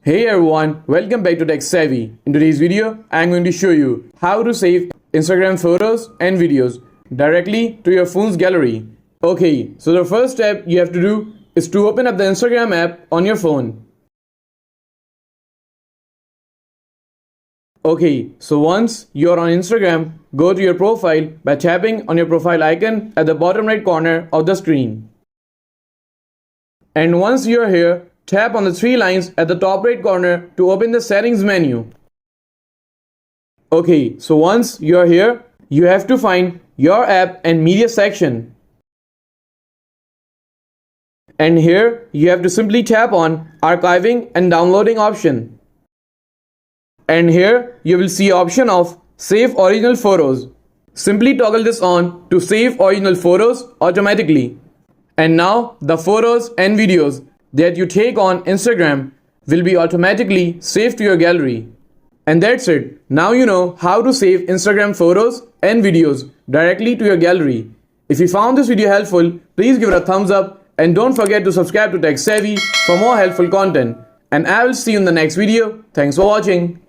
Hey everyone, welcome back to Tech Savvy. In today's video, I'm going to show you how to save Instagram photos and videos directly to your phone's gallery. Okay, so the first step you have to do is to open up the Instagram app on your phone. Okay, so once you're on Instagram, go to your profile by tapping on your profile icon at the bottom right corner of the screen. And once you're here, tap on the three lines at the top right corner to open the settings menu. Okay, so once you're here, you have to find your app and media section. And here you have to simply tap on archiving and downloading option. And here you will see option of save original photos. Simply toggle this on to save original photos automatically. And now the photos and videos that you take on Instagram will be automatically saved to your gallery. And that's it. Now you know how to save Instagram photos and videos directly to your gallery. If you found this video helpful, please give it a thumbs up and don't forget to subscribe to Tech Savvy for more helpful content. And I will see you in the next video. Thanks for watching.